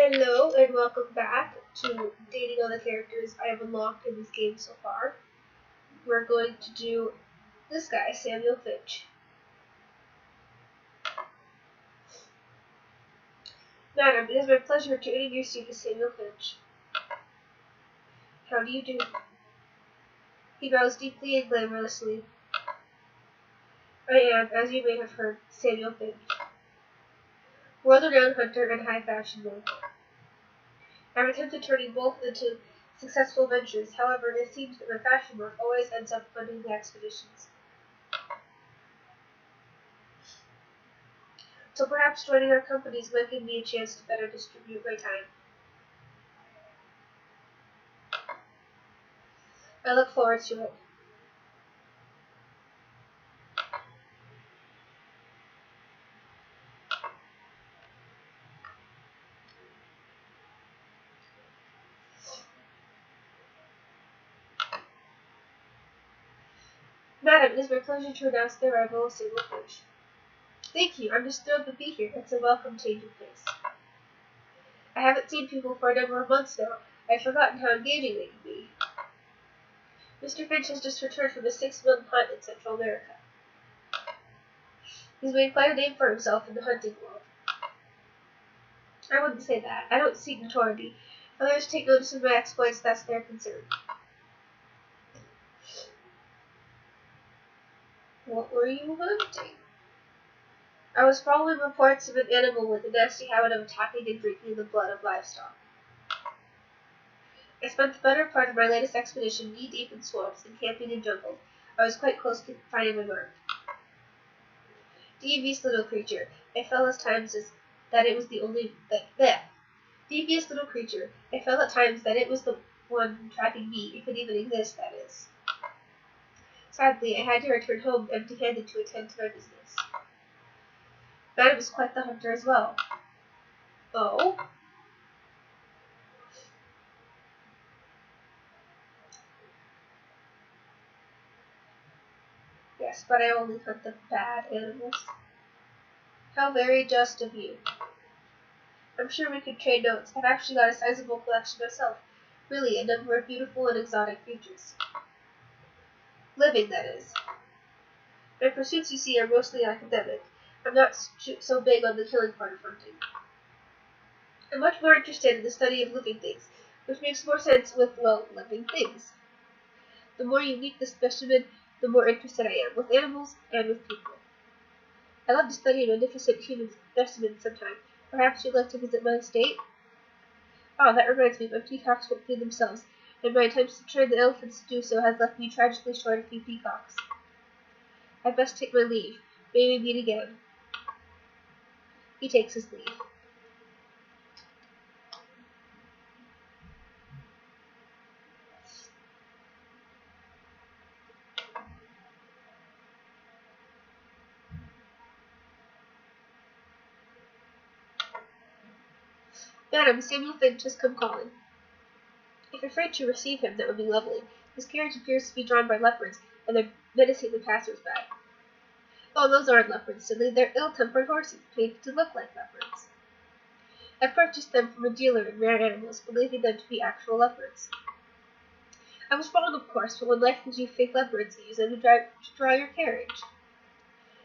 Hello and welcome back to dating all the characters I have unlocked in this game so far. We're going to do this guy, Samuel Finch. Madam, it is my pleasure to introduce you to Samuel Finch. How do you do? He bows deeply and glamorously. I am, as you may have heard, Samuel Finch, world-renowned hunter and high-fashion mogul. I've attempted turning both into successful ventures. However, it seems that my fashion work always ends up funding the expeditions. So perhaps joining our companies might give me a chance to better distribute my time. I look forward to it. Madam, it is my pleasure to announce the arrival of Samuel Finch. Thank you. I'm just thrilled to be here. It's a welcome change of pace. I haven't seen people for a number of months now. I've forgotten how engaging they can be. Mr. Finch has just returned from a 6-month hunt in Central America. He's made quite a name for himself in the hunting world. I wouldn't say that. I don't seek notoriety. Others take notice of my exploits, that's their concern. What were you hunting? I was following reports of an animal with a nasty habit of attacking and drinking the blood of livestock. I spent the better part of my latest expedition knee-deep in swamps and camping in jungles. I was quite close to finding my mark. Devious little creature. I felt at times that it was the Devious little creature. I felt at times that it was the one tracking me, if it even exists, that is. Sadly, I had to return home empty-handed to attend to my business. Madam is quite the hunter as well. Oh? Yes, but I only hunt the bad animals. How very just of you. I'm sure we could trade notes. I've actually got a sizable collection myself. Really, a number of beautiful and exotic creatures. Living, that is. My pursuits, you see, are mostly academic. I'm not so big on the killing part of hunting. I'm much more interested in the study of living things, which makes more sense with, well, living things. The more unique the specimen, the more interested I am, with animals and with people. I love to study a magnificent human specimen sometime. Perhaps you'd like to visit my estate? Oh, that reminds me, my peacocks won't feed themselves, and my attempts to train the elephants to do so has left me tragically short a few peacocks. I'd best take my leave. May we meet again. He takes his leave. Madam, Samuel Finch has come calling. If you're afraid to receive him, that would be lovely. His carriage appears to be drawn by leopards, and they're menacing the passers-by. Oh, those aren't leopards, silly. They're ill-tempered horses, painted to look like leopards. I purchased them from a dealer in rare animals, believing them to be actual leopards. I was wrong, of course, but when life gives you fake leopards, you use them to draw your carriage.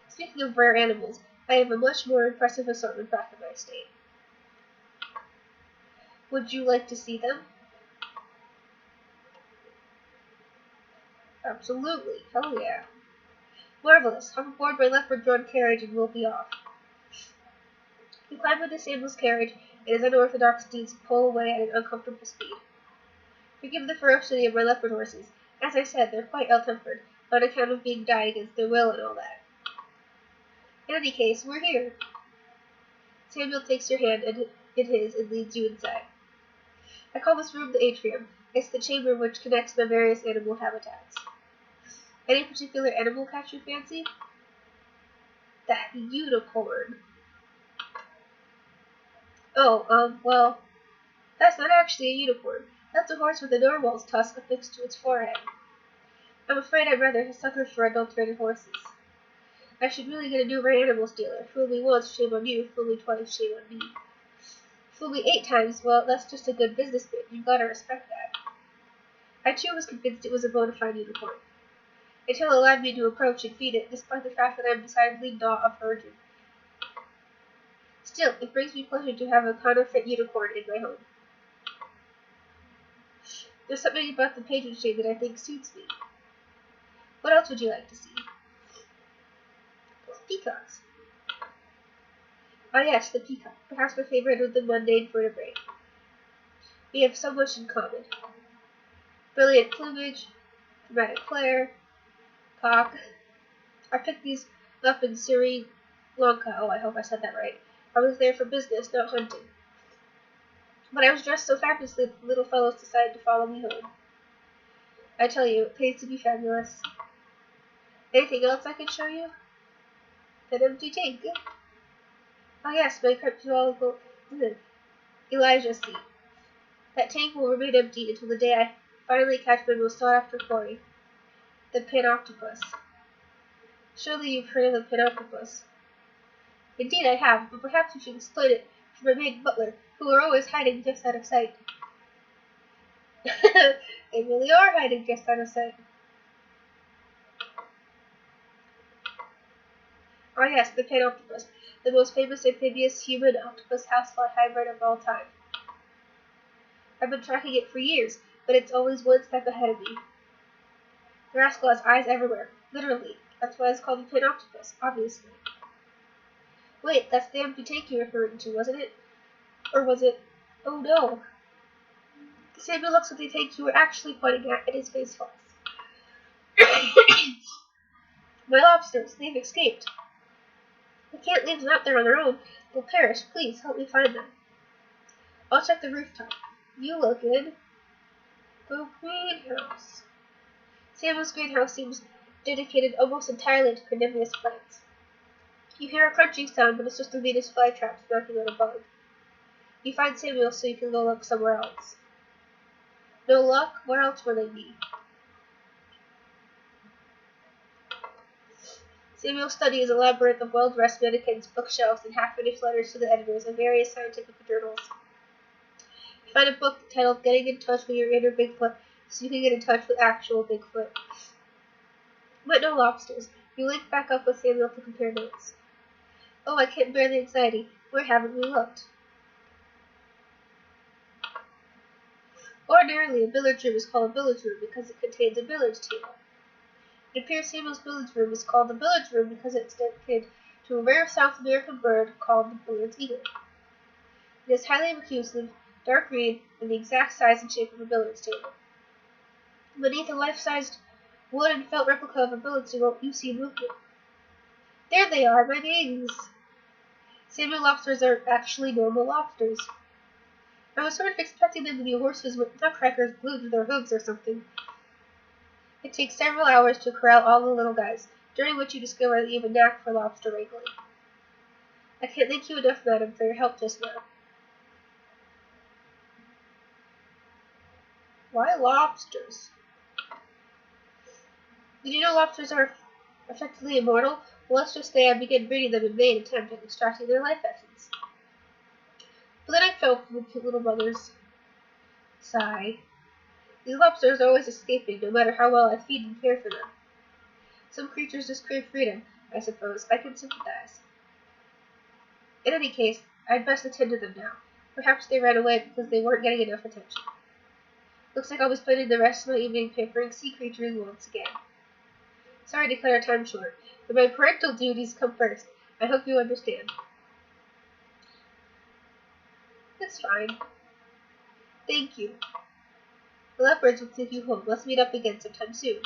Speaking of rare animals, I have a much more impressive assortment back in my estate. Would you like to see them? Absolutely. Hell yeah. Marvelous. Hop aboard my leopard-drawn carriage and we'll be off. We climb into Samuel's carriage, and his unorthodox steeds pull away at an uncomfortable speed. Forgive the ferocity of my leopard horses. As I said, they're quite ill-tempered, on account of being died against their will and all that. In any case, we're here. Samuel takes your hand in his and leads you inside. I call this room the atrium. It's the chamber which connects my various animal habitats. Any particular animal catch your fancy? That unicorn. Oh, well, that's not actually a unicorn. That's a horse with a narwhal's tusk affixed to its forehead. I'm afraid I'd rather have sucker for adulterated horses. I should really get a new rare animals dealer. Fool me once, shame on you. Fool me twice, shame on me. Fooled me 8 times. Well, that's just a good businessman. You've got to respect that. I too was convinced it was a bona fide unicorn, until it allowed me to approach and feed it, despite the fact that I'm decidedly not a virgin. Still, it brings me pleasure to have a counterfeit unicorn in my home. There's something about the patron shade that I think suits me. What else would you like to see? Peacocks. Ah yes, the peacock, perhaps my favorite of the mundane vertebrae. We have so much in common. Brilliant plumage, dramatic flair, cock. I picked these up in Sri Lanka. Oh, I hope I said that right. I was there for business, not hunting. But I was dressed so fabulously that the little fellows decided to follow me home. I tell you, it pays to be fabulous. Anything else I can show you? An empty tank. Oh yes, my cryptozoological Elijah seat. That tank will remain empty until the day I finally catch my most sought-after quarry, the panoptopus. Surely you've heard of the panoptopus. Indeed I have, but perhaps you should explain it to my maid butler, who are always hiding just out of sight. They really are hiding just out of sight. Ah yes, the panoptopus, the most famous amphibious human octopus housefly hybrid of all time. I've been tracking it for years, but it's always one step ahead of me. The rascal has eyes everywhere, literally. That's why it's called the panoptopus, obviously. Wait, that's the empty tank you were referring to, wasn't it? Or was it? Oh no. Samuel looks at the tank you were actually pointing at, and his face falls. My lobsters, they've escaped. I can't leave them out there on their own. They'll perish. Please, help me find them. I'll check the rooftop. You look in the greenhouse. Samuel's greenhouse seems dedicated almost entirely to carnivorous plants. You hear a crunching sound, but it's just the Venus flytrap knocking on a bug. You find Samuel, so you can go look somewhere else. No luck? Where else would I be? Samuel's study is a labyrinth of well-dressed mannequins, bookshelves, and half-finished letters to the editors of various scientific journals. You find a book titled Getting in Touch with Your Inner Bigfoot, so you can get in touch with actual Bigfoot. But no lobsters. You link back up with Samuel to compare notes. Oh, I can't bear the anxiety. Where haven't we looked? Ordinarily, a billiard room is called a billiard room because it contains a billiards table. It appears Samuel's billiards room is called the billiards room because it's dedicated to a rare South American bird called the billiards eagle. It is highly reclusive, dark green, and the exact size and shape of a billiards table. Beneath a life-sized wood and felt replica of a billiards table, you see movement. There they are, my babies! Samuel lobsters are actually normal lobsters. I was sort of expecting them to be horses with nutcrackers glued to their hooves or something. It takes several hours to corral all the little guys, during which you discover that you have a knack for lobster wrangling. I can't thank you enough, madam, for your help just now. Why lobsters? Did you know lobsters are effectively immortal? Well, let's just say I began breeding them in vain attempt at extracting their life essence. But then I fell for the cute little mothers. Sigh. These lobsters are always escaping, no matter how well I feed and care for them. Some creatures just crave freedom, I suppose. I can sympathize. In any case, I'd best attend to them now. Perhaps they ran away because they weren't getting enough attention. Looks like I'll be spending the rest of my evening pampering sea creatures once again. Sorry to cut our time short, but my parental duties come first. I hope you understand. That's fine. Thank you. The leopards will take you home. Let's meet up again sometime soon.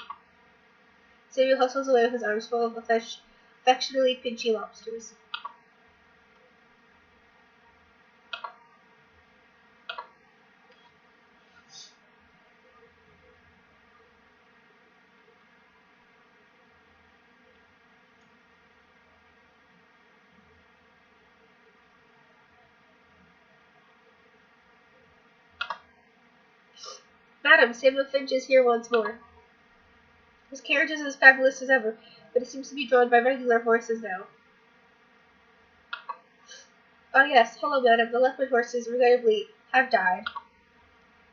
Samuel hustles away with his arms full of affectionately pinchy lobsters. Madam, Samuel Finch is here once more. His carriage is as fabulous as ever, but it seems to be drawn by regular horses now. Oh yes, hello madam, the leopard horses regrettably have died.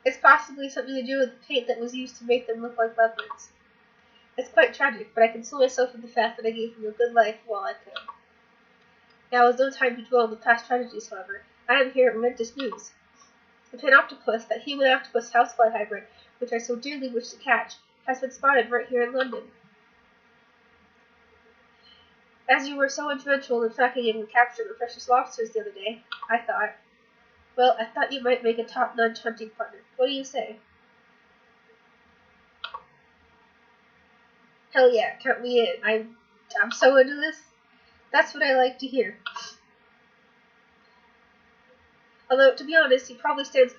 It's possibly something to do with the paint that was used to make them look like leopards. It's quite tragic, but I console myself with the fact that I gave them a good life while I could. Now is no time to dwell on the past tragedies, however. I am here at momentous news. The panoptopus, that human octopus housefly hybrid, which I so dearly wish to catch, has been spotted right here in London. As you were so influential in tracking and capturing the precious lobsters the other day, I thought you might make a top-notch hunting partner. What do you say? Hell yeah, count me in. I'm so into this. That's what I like to hear. Although, to be honest, he probably stands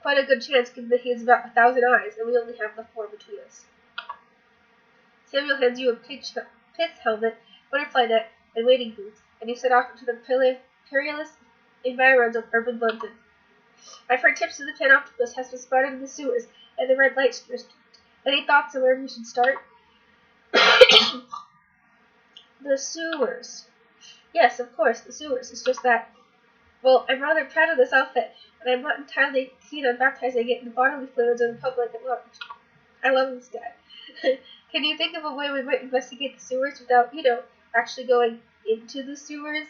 quite a good chance given that he has about 1,000 eyes, and we only have the 4 between us. Samuel hands you a pith helmet, butterfly net, and wading boots, and you set off into the perilous environs of urban London. I've heard tips that the panoptopus has been spotted in the sewers and the red light district. Any thoughts on where we should start? The sewers. Yes, of course, the sewers. It's just that, well, I'm rather proud of this outfit, and I'm not entirely keen on baptizing it in the bodily fluids of the public at large. I love this guy. Can you think of a way we might investigate the sewers without, actually going into the sewers?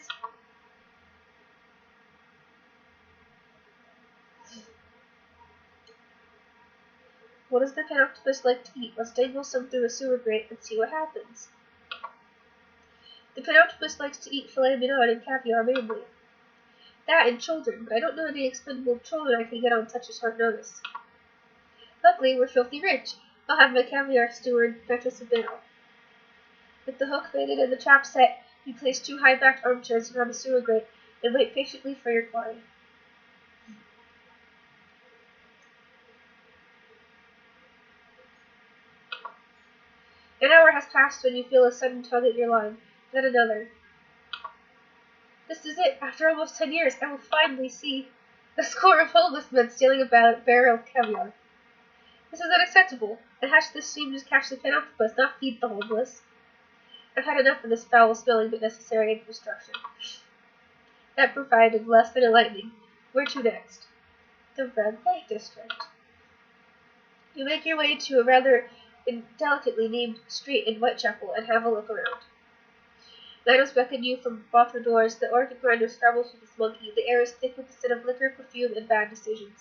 What does the panoptopus like to eat? Let's dangle some through a sewer grate and see what happens. The panoptopus likes to eat filet mignon and caviar mainly. That and children, but I don't know any expendable children I can get on such a short notice. Luckily, we're filthy rich. I'll have my caviar steward fetch us a bill. With the hook baited and the trap set, you place 2 high-backed armchairs around a sewer grate and wait patiently for your client. An hour has passed when you feel a sudden tug at your line, then another. This is it. After almost 10 years, I will finally see a score of homeless men stealing a barrel of caviar. This is unacceptable. I hatched this scheme to catch the panoptopus, not feed the homeless. I've had enough of this foul-smelling but necessary infrastructure. That provided less than enlightening. Where to next? The red light district. You make your way to a rather indelicately named street in Whitechapel and have a look around. Linos beckon you from both the doors. The organ grinder scrabbles with his monkey. The air is thick with the scent of liquor, perfume, and bad decisions.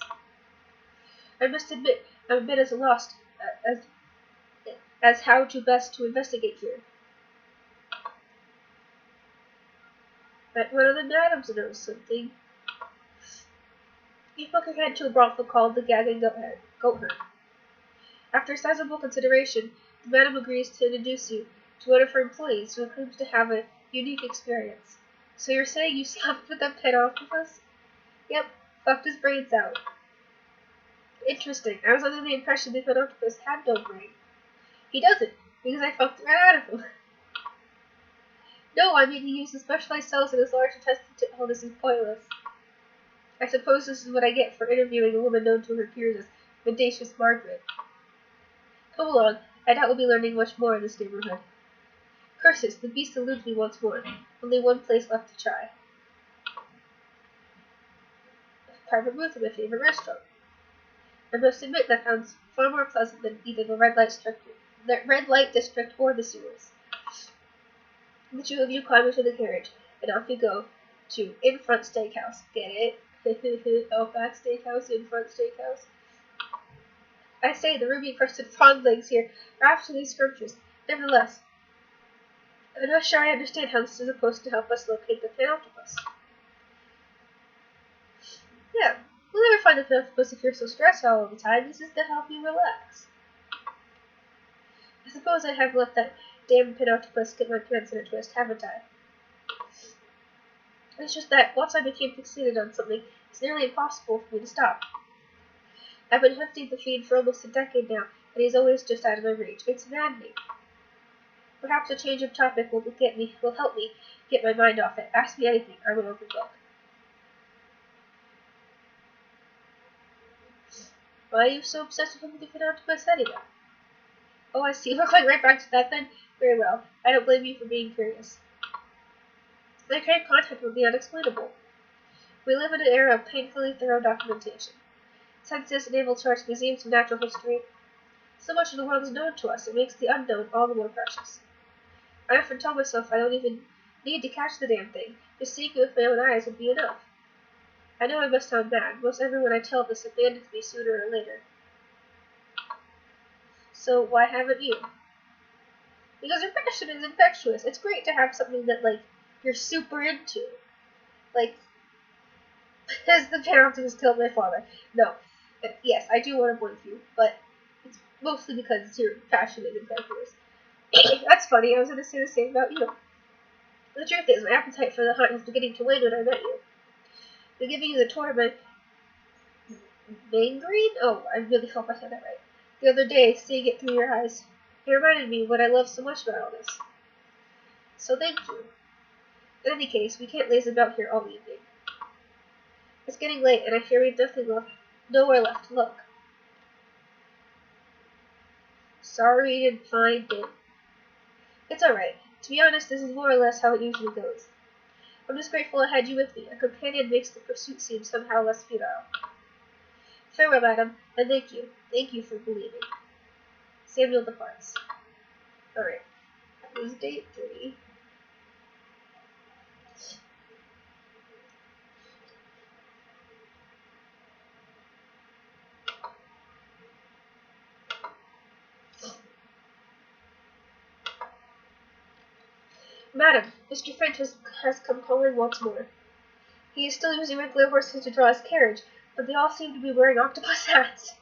I must admit, I'm a bit at a loss as how to best to investigate here. But one of the madams knows something. You poke your head to a brothel called the Gag and Goat Herd. After sizable consideration, the madam agrees to introduce you to one of her employees who claims to have a unique experience. So you're saying you slept with that panoptopus? Yep, fucked his brains out. Interesting. I was under the impression the panoptopus had no brain. He doesn't, because I fucked it right out of him. No, I mean he uses specialized cells in his large intestine. Oh, this is pointless. I suppose this is what I get for interviewing a woman known to her peers as Mendacious Margaret. Come along, I doubt we'll be learning much more in this neighborhood. Curses, the beast eludes me once more. Only one place left to try. A private booth in my favorite restaurant. I must admit that sounds far more pleasant than either the red light district or the sewers. The 2 of you climb into the carriage, and off you go to In-Front Steakhouse. Get it? Outback Steakhouse, In-Front Steakhouse. I say, the ruby-crusted frog legs here are absolutely scrumptious. Nevertheless, I'm not sure I understand how this is supposed to help us locate the panoptopus. Yeah, we'll never find the panoptopus if you're so stressed out all the time. This is to help you relax. I suppose I have let that damn panoptopus get my pants in a twist, haven't I? It's just that once I became fixated on something, it's nearly impossible for me to stop. I've been hunting the fiend for almost a decade now, and he's always just out of my reach. It's maddening. Perhaps a change of topic will help me get my mind off it. Ask me anything. I'm an open book. Why are you so obsessed with the panoptopus anyway? Oh, I see. We're going right back to that then? Very well. I don't blame you for being curious. My current contact would be unexplainable. We live in an era of painfully thorough documentation. Census enabled charts, museums of natural history. So much of the world is known to us, it makes the unknown all the more precious. I often tell myself I don't even need to catch the damn thing. Just seeing it with my own eyes would be enough. I know I must sound mad. Most everyone I tell this abandons me sooner or later. So why haven't you? Because your passion is infectious. It's great to have something that, like, you're super into. Like, as the penalty has killed my father. No. Yes, I do want to with you, but it's mostly because your passion is infectious. That's funny. I was going to say the same about you. The truth is, my appetite for the hunt was beginning to wane when I met you. They're giving you the tour of my Green? Oh, I really hope I said that right. The other day, seeing it through your eyes, it reminded me what I love so much about all this. So thank you. In any case, we can't laze about here all evening. It's getting late, and I fear we've nowhere left to look. Sorry you didn't find it. It's alright. To be honest, this is more or less how it usually goes. I'm just grateful I had you with me. A companion makes the pursuit seem somehow less futile. Farewell, madam, and thank you. Thank you for believing. Samuel departs. Alright. That was date 3. Madam, Mr. Finch has come calling once more. He is still using regular horses to draw his carriage, but they all seem to be wearing octopus hats.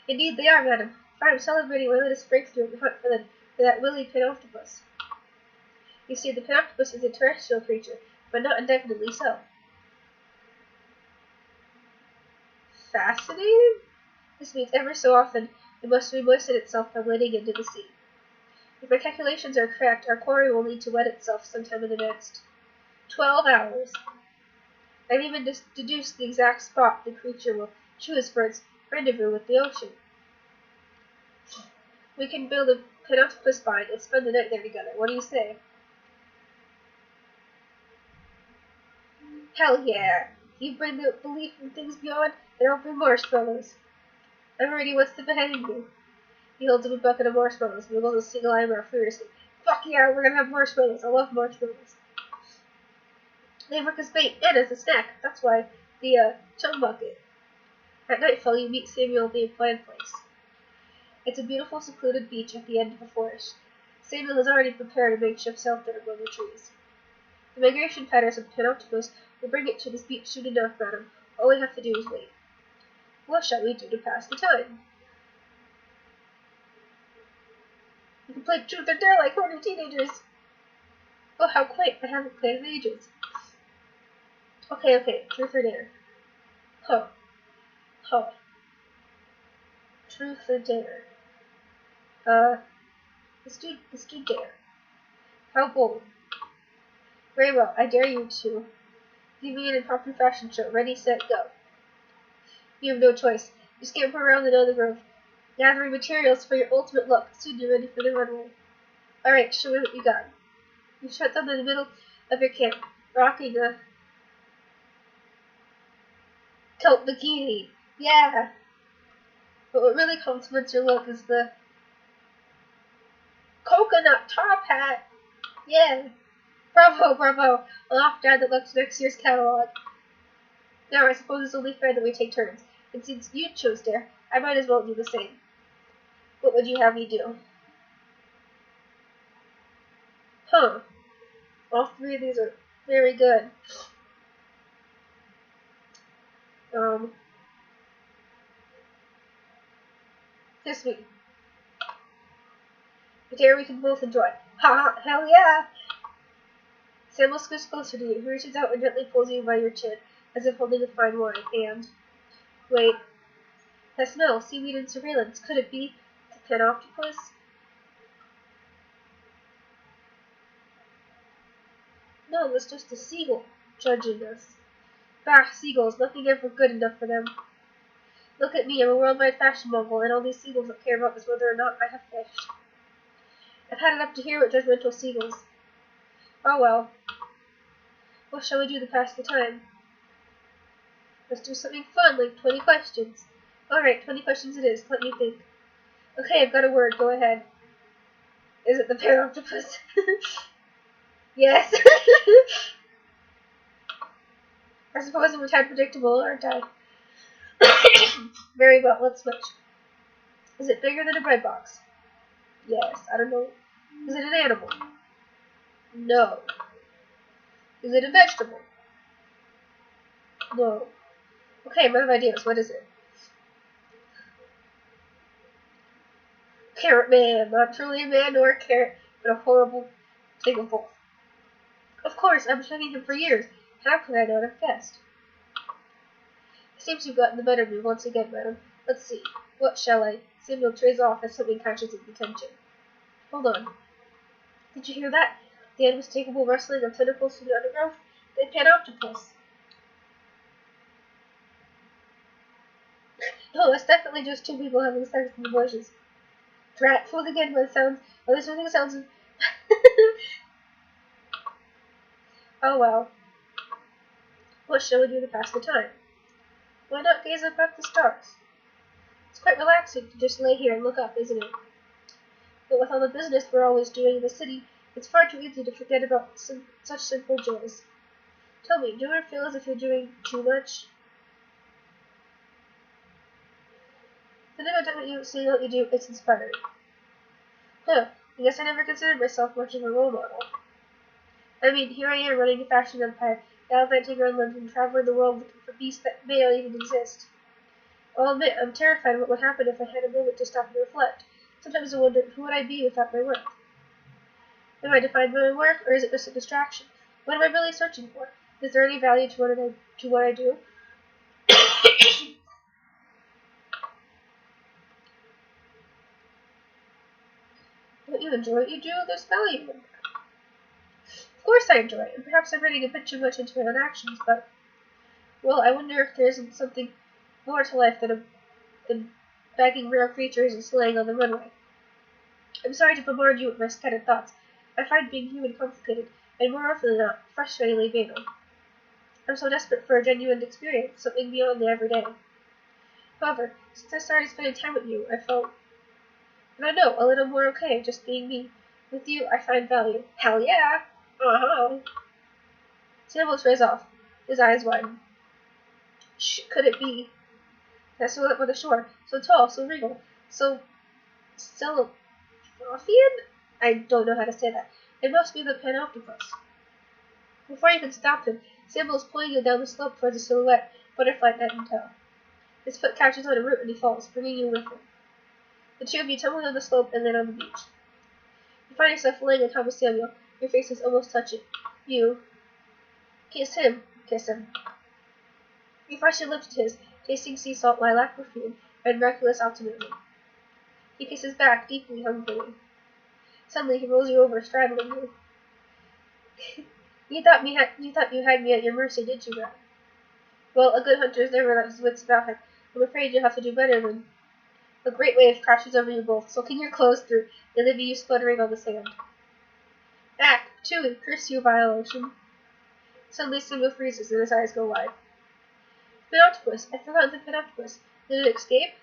Indeed they are, madam, for I am celebrating my latest breakthrough in the hunt for that Willie Pinoctopus. You see, the Pinoctopus is a terrestrial creature, but not indefinitely so. Fascinating? This means ever so often it must remoisten itself by wading into the sea. If my calculations are correct, our quarry will need to wet itself sometime in the next 12 hours. I've even deduced the exact spot the creature will choose for its rendezvous with the ocean. We can build a Pinoctopus vine and spend the night there together. What do you say? Hell yeah! You bring the belief in things beyond, and I'll bring marshmallows. I'm ready. What's the beheading you? He holds up a bucket of marshmallows and wiggles a single eyebrow furiously. Fuck yeah, we're gonna have marshmallows. I love marshmallows. They work as bait and as a snack. That's why the chum bucket. At nightfall, you meet Samuel at the appointed place. It's a beautiful, secluded beach at the end of a forest. Samuel has already prepared a makeshift shelter among the trees. The migration patterns of Pinoctopus will bring it to this beach soon enough, madam. All we have to do is wait. What shall we do to pass the time? We can play truth or dare like horny teenagers. Oh, how quaint. I haven't played in ages. Okay, truth or dare. Huh. Truth or dare. Let's do dare. How bold. Very well, I dare you to give me an impromptu fashion show. Ready, set, go. You have no choice. You scamper around the other grove, gathering materials for your ultimate look. Soon you're ready for the runway. Alright, show me what you got. You shut down in the middle of your camp, rocking a taupe bikini. Yeah! But what really complements your look is the coconut top hat. Yeah! Bravo! I'll have to add that look to next year's catalog. Now, I suppose it's only fair that we take turns. And since you chose dare, I might as well do the same. What would you have me do? Huh. All 3 of these are very good. Kiss me. A dare we can both enjoy. Ha! Hell yeah! Samuel scoots closer to you. He reaches out and gently pulls you by your chin, as if holding a fine wine, and... Wait. That smell. Seaweed and surveillance. Could it be the Pinoctopus? No, it was just a seagull judging us. Bah, seagulls. Nothing ever good enough for them. Look at me. I'm a worldwide fashion mogul, and all these seagulls don't care about is whether or not I have fished. I've had it up to here with judgmental seagulls. Oh well. What shall we do to pass the time? Let's do something fun, like 20 questions. Alright, 20 questions it is. Let me think. Okay, I've got a word. Go ahead. Is it the Panoptopus? Yes. I suppose I'm a tad predictable, aren't I? Very well, let's switch. Is it bigger than a bread box? Yes. I don't know. Is it an animal? No. Is it a vegetable? No. Okay, I'm out of ideas. What is it? Carrot man. Not truly a man nor a carrot, but a horrible thing of both. Of course, I've been studying him for years. How could I not have guessed? It seems you've gotten the better of me once again, madam. Let's see. What shall I? Samuel trays off as something catches his attention. Hold on. Did you hear that? The unmistakable rustling of tentacles through the undergrowth? The Panoptopus. No, that's definitely just two people having sex in the bushes. Drat, fooled again by the sounds. Oh, this really sounds. Oh well. What shall we do to pass the time? Why not gaze up at the stars? It's quite relaxing to just lay here and look up, isn't it? But with all the business we're always doing in the city, it's far too easy to forget about such simple joys. Tell me, do you ever feel as if you're doing too much? The thing about seeing what you do, it's inspiring. Huh, I guess I never considered myself much of a role model. I mean, here I am running a fashion empire, gallivanting around London, traveling the world looking for beasts that may not even exist. I'll admit, I'm terrified of what would happen if I had a moment to stop and reflect. Sometimes I wonder, who would I be without my work? Am I defined by my work, or is it just a distraction? What am I really searching for? Is there any value to what I do? Don't you enjoy what you do? There's value in that. Of course I enjoy it, and perhaps I'm reading a bit too much into my own actions, but, well, I wonder if there isn't something more to life than bagging rare creatures and slaying on the runway. I'm sorry to bombard you with my scattered thoughts. I find being human complicated, and more often than not, frustratingly banal. I'm so desperate for a genuine experience, something beyond the everyday. However, since I started spending time with you, I felt, and I know, a little more okay just being me. With you, I find value. Hell yeah! Uh-huh. Samuel trays off. His eyes widen. Could it be? That silhouette by the shore, so tall, so regal, so Stelophian? I don't know how to say that. It must be the Panoptopus. Before you can stop him, Samuel is pulling you down the slope towards the silhouette, butterfly net and tail. His foot catches on a root and he falls, bringing you with him. The two of you tumble down the slope and land on the beach. You find yourself laying on top of Samuel. Your faces almost touching. You kiss him. Kiss him. You press your lips to his, tasting sea salt, lilac perfume, and reckless optimism. He kisses back, deeply, hungrily. Suddenly he rolls you over, straddling you. You thought you had me at your mercy, did you, Rat? Well, a good hunter is never let his wits about him. I'm afraid you'll have to do better than. A great wave crashes over you both, soaking your clothes through, and leaving you spluttering on the sand. Back! Chewy! Curse you, vile ocean! Suddenly Samuel freezes, and his eyes go wide. Panoptopus! I'd forgotten the Panoptopus. Did it escape?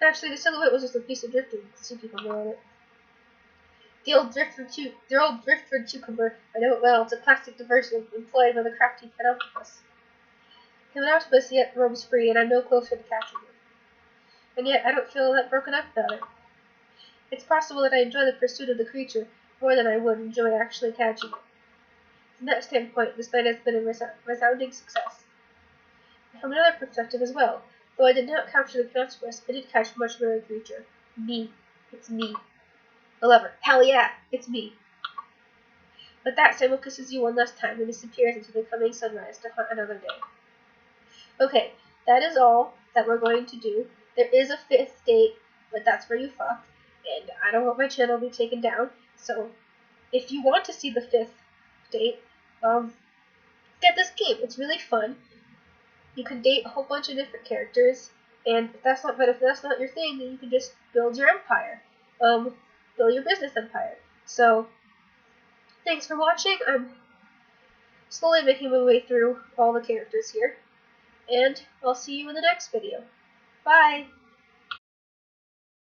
Actually, the silhouette was just a piece of driftwood with sea cucumber on it. The old driftwood cucumber, I know it well. It's a classic diversion employed by the crafty Panoptopus. The Panoptopus yet roams free, and I'm no closer to catching him. And yet I don't feel that broken up about it. It's possible that I enjoy the pursuit of the creature more than I would enjoy actually catching it. From that standpoint, this night has been a resounding success. And from another perspective as well, though I did not capture the Panoptopus, I did catch a much rarer creature. Me. It's me. A lover. Hell yeah! It's me. With that, Samuel kisses you one last time and disappears into the coming sunrise to hunt another day. Okay, that is all that we're going to do. There is a fifth date, but that's where you fuck, and I don't want my channel to be taken down, so if you want to see the fifth date, get this game. It's really fun. You can date a whole bunch of different characters, and if that's not your thing, then you can just build your empire. build your business empire. So, thanks for watching. I'm slowly making my way through all the characters here, and I'll see you in the next video. Bye!